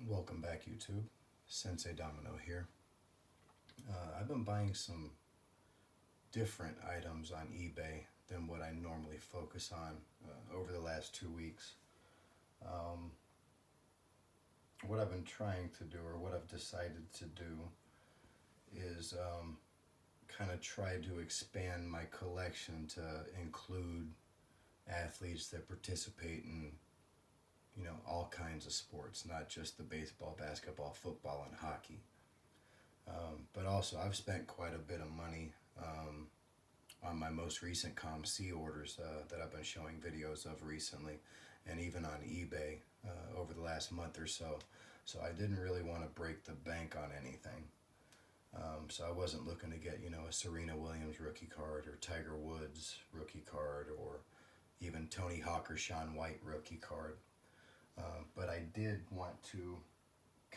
Welcome back, YouTube. Sensei Domino here. I've been buying some different items on eBay than what I normally focus on over the last 2 weeks. Um, what I've been trying to do, or what I've decided to do, is kind of try to expand my collection to include athletes that participate in all kinds of sports, not just the baseball, basketball, football, and hockey. But also, I've spent quite a bit of money on my most recent ComC orders that I've been showing videos of recently, and even on eBay over the last month or so. So I didn't really want to break the bank on anything. So I wasn't looking to get a Serena Williams rookie card or Tiger Woods rookie card or even Tony Hawk or Shaun White rookie card. But I did want to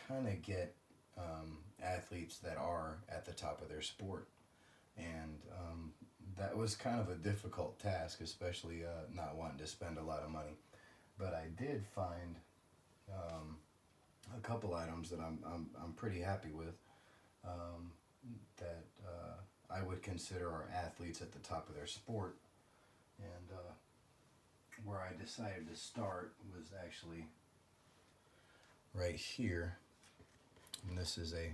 kind of get athletes that are at the top of their sport. And that was kind of a difficult task, especially not wanting to spend a lot of money. But I did find a couple items that I'm pretty happy with that I would consider are athletes at the top of their sport. And where I decided to start was actually right here. And this is a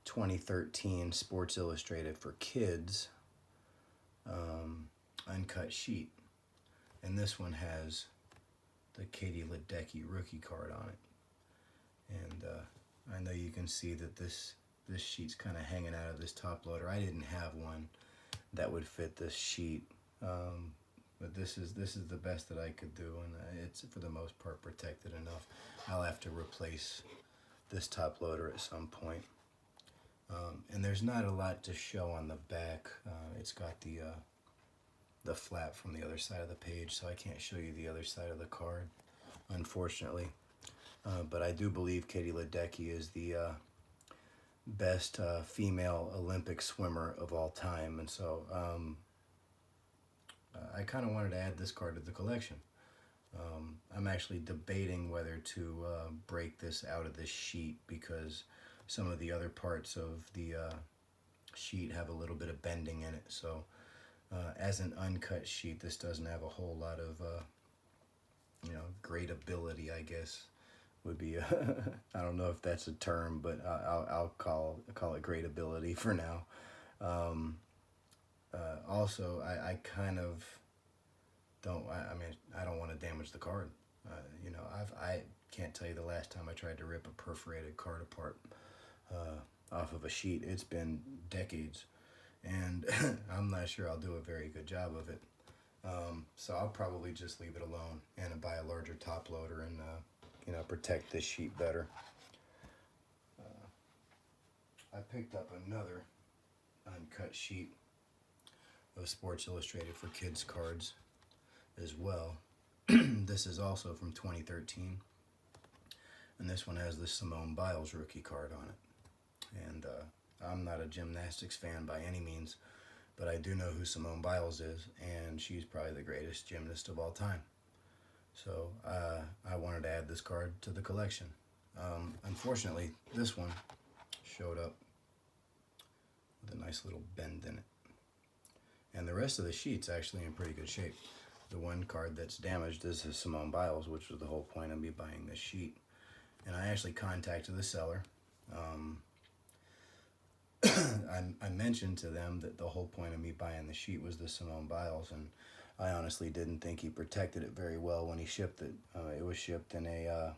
2013 Sports Illustrated for Kids uncut sheet. And this one has the Katie Ledecky rookie card on it. And I know you can see that this sheet's kind of hanging out of this top loader. I didn't have one that would fit this sheet. But this is the best that I could do, and it's for the most part protected enough. I'll have to replace this top loader at some point. And there's not a lot to show on the back. It's got the flap from the other side of the page, so I can't show you the other side of the card, unfortunately. But I do believe Katie Ledecky is the best female Olympic swimmer of all time, and so I kind of wanted to add this card to the collection. I'm actually debating whether to break this out of this sheet because some of the other parts of the sheet have a little bit of bending in it. So as an uncut sheet, this doesn't have a whole lot of gradability, I guess would be I don't know if that's a term, but I'll call it gradability for now. Also, I kind of don't. I don't want to damage the card. I can't tell you the last time I tried to rip a perforated card apart off of a sheet. It's been decades, and I'm not sure I'll do a very good job of it. So I'll probably just leave it alone and buy a larger top loader and protect this sheet better. I picked up another uncut sheet of Sports Illustrated for Kids cards as well. This is also from 2013, and this one has the Simone Biles rookie card on it. And I'm not a gymnastics fan by any means, but I do know who Simone Biles is, and she's probably the greatest gymnast of all time. So I wanted to add this card to the collection. Unfortunately, this one showed up with a nice little bend in it. And the rest of the sheet's actually in pretty good shape. The one card that's damaged is Simone Biles, which was the whole point of me buying this sheet. And I actually contacted the seller. I mentioned to them that the whole point of me buying the sheet was the Simone Biles, and I honestly didn't think he protected it very well when he shipped it. It was shipped in a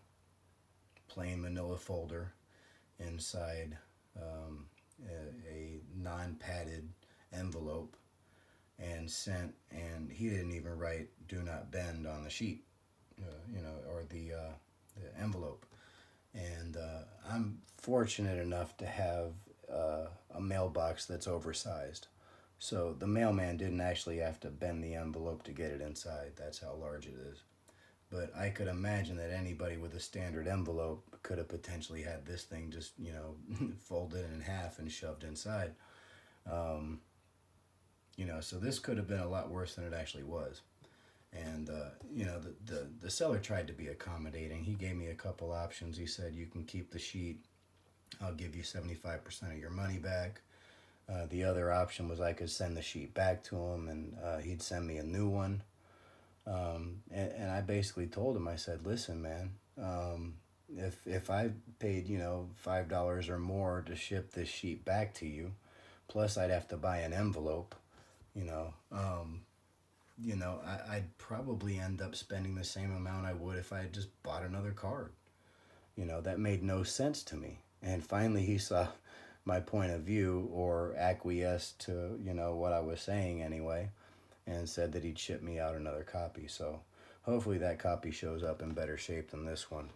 plain manila folder inside a non-padded envelope and sent, and he didn't even write "do not bend" on the sheet, or the envelope. And I'm fortunate enough to have a mailbox that's oversized. So the mailman didn't actually have to bend the envelope to get it inside. That's how large it is. But I could imagine that anybody with a standard envelope could have potentially had this thing just, folded in half and shoved inside. So this could have been a lot worse than it actually was. And the seller tried to be accommodating. He gave me a couple options. He said, you can keep the sheet, I'll give you 75% of your money back. The other option was I could send the sheet back to him, and he'd send me a new one. And I basically told him, I said, listen, man, if I paid, $5 or more to ship this sheet back to you, plus I'd have to buy an envelope, you know, I'd probably end up spending the same amount I would if I had just bought another card. That made no sense to me. And finally, he saw my point of view, or acquiesced to, what I was saying anyway, and said that he'd ship me out another copy. So hopefully that copy shows up in better shape than this one,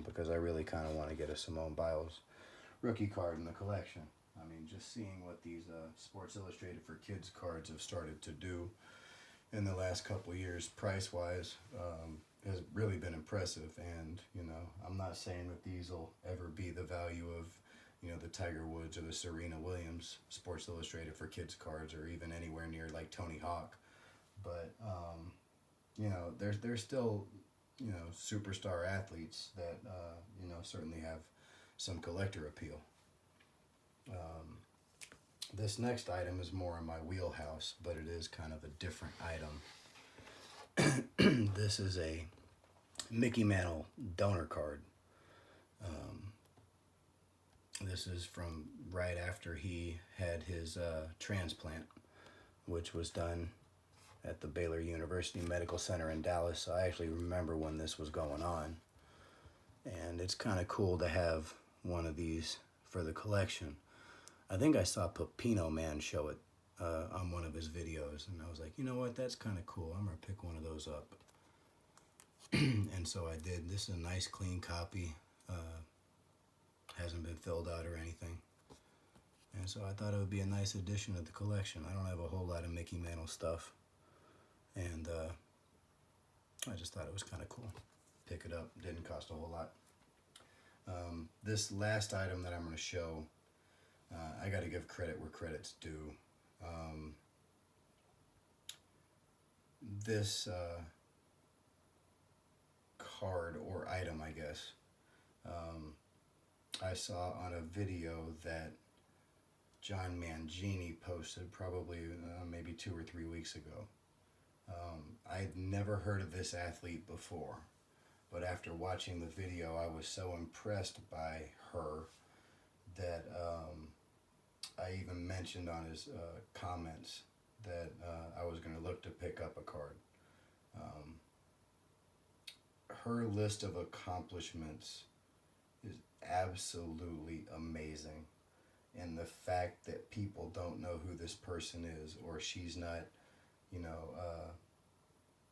because I really kind of want to get a Simone Biles rookie card in the collection. I mean, just seeing what these Sports Illustrated for Kids cards have started to do in the last couple of years, price-wise, has really been impressive. And, I'm not saying that these will ever be the value of, the Tiger Woods or the Serena Williams Sports Illustrated for Kids cards, or even anywhere near like Tony Hawk. But, there's still, superstar athletes that, certainly have some collector appeal. This next item is more in my wheelhouse, but it is kind of a different item. This is a Mickey Mantle donor card. This is from right after he had his transplant, which was done at the Baylor University Medical Center in Dallas. So I actually remember when this was going on. And it's kind of cool to have one of these for the collection. I think I saw Pepino Man show it on one of his videos, and I was like, you know what, that's kind of cool. I'm going to pick one of those up. And so I did. This is a nice, clean copy. Hasn't been filled out or anything. And so I thought it would be a nice addition to the collection. I don't have a whole lot of Mickey Mantle stuff. And I just thought it was kind of cool. Pick it up. Didn't cost a whole lot. This last item that I'm going to show, I got to give credit where credit's due. This card or item, I guess, I saw on a video that John Mangini posted probably maybe 2 or 3 weeks ago. I'd never heard of this athlete before, but after watching the video, I was so impressed by her that I even mentioned on his comments that I was going to look to pick up a card. Her list of accomplishments is absolutely amazing. And the fact that people don't know who this person is, or she's not,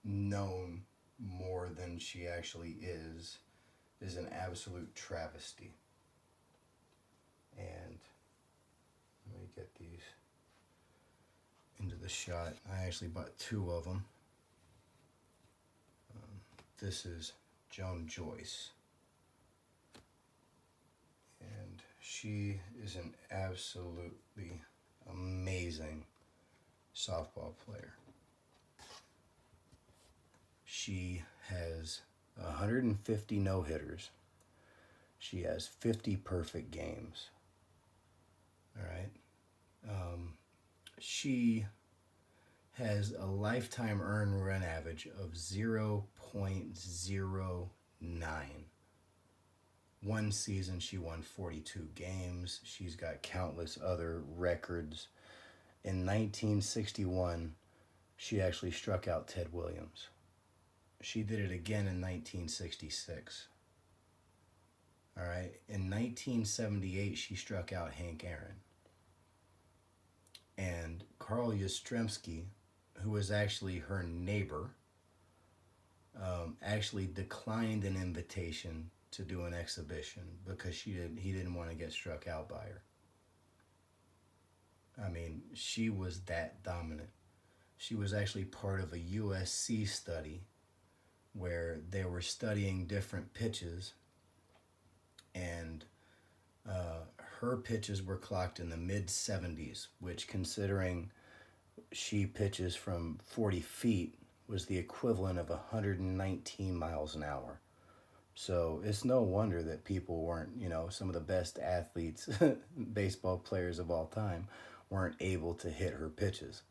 known more than she actually is an absolute travesty. And let me get these into the shot. I actually bought 2 of them. This is Joan Joyce. And she is an absolutely amazing softball player. She has 150 no-hitters. She has 50 perfect games. All right. She has a lifetime earned run average of 0.09. One season she won 42 games. She's got countless other records. In 1961, she actually struck out Ted Williams. She did it again in 1966. All right. In 1978, she struck out Hank Aaron. And Carl Yastrzemski, who was actually her neighbor, actually declined an invitation to do an exhibition because he didn't want to get struck out by her. I mean, she was that dominant. She was actually part of a USC study where they were studying different pitches, and her pitches were clocked in the mid-70s, which, considering she pitches from 40 feet, was the equivalent of 119 miles an hour. So it's no wonder that people weren't, some of the best athletes, baseball players of all time, weren't able to hit her pitches.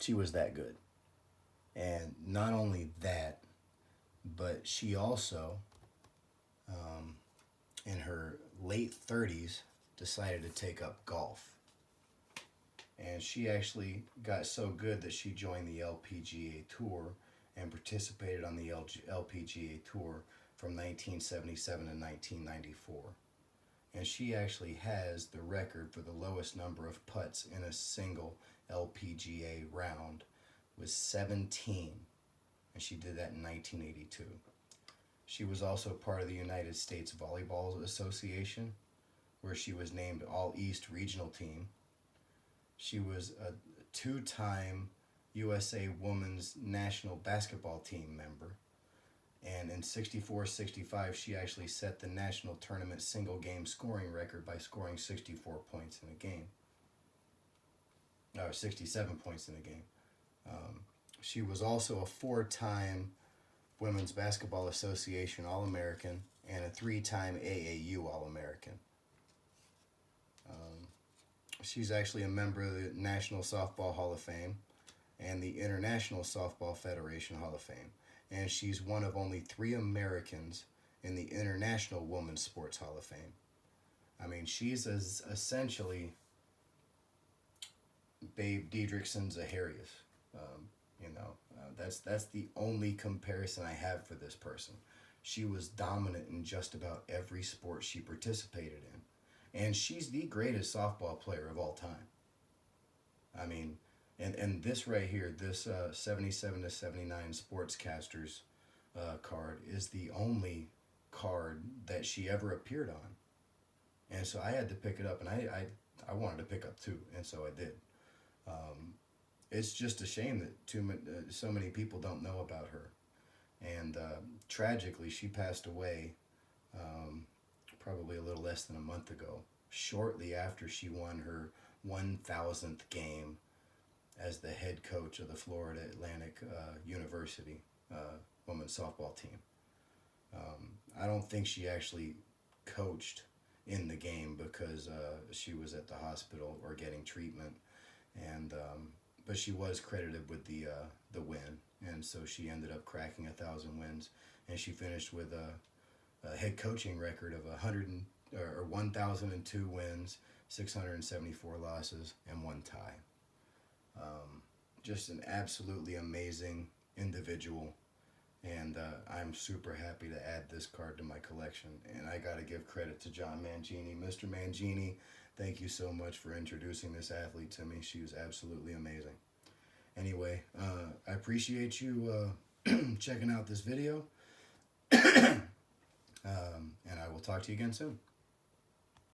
She was that good. And not only that, but she also, in her late 30s, decided to take up golf. And she actually got so good that she joined the LPGA Tour and participated on the LPGA Tour from 1977 to 1994. And she actually has the record for the lowest number of putts in a single LPGA round, was 17. And she did that in 1982. She was also part of the United States Volleyball Association, where she was named All-East Regional Team. She was a two-time USA Women's National Basketball Team member. And in 64-65, she actually set the national tournament single-game scoring record by scoring 64 points in a game. Or 67 points in a game. She was also a four-time Women's Basketball Association All-American and a three-time AAU All-American. She's actually a member of the National Softball Hall of Fame and the International Softball Federation Hall of Fame. And she's one of only 3 Americans in the International Women's Sports Hall of Fame. I mean, she's essentially Babe Didrikson Zaharias. That's the only comparison I have for this person. She was dominant in just about every sport she participated in. And she's the greatest softball player of all time. I mean, and this right here, this 77 to 79 Sportscasters card is the only card that she ever appeared on. And so I had to pick it up, and I wanted to pick up 2, and so I did. It's just a shame that so many people don't know about her. And tragically, she passed away probably a little less than a month ago, shortly after she won her 1,000th game as the head coach of the Florida Atlantic University women's softball team. I don't think she actually coached in the game because she was at the hospital or getting treatment, and but she was credited with the win, and so she ended up cracking 1,000 wins, and she finished with a head coaching record of 1,002 wins, 674 losses, and 1 tie. Just an absolutely amazing individual, and I'm super happy to add this card to my collection. And I got to give credit to John Mangini. Mr. Mangini, thank you so much for introducing this athlete to me. She was absolutely amazing. Anyway, I appreciate you checking out this video, and I will talk to you again soon.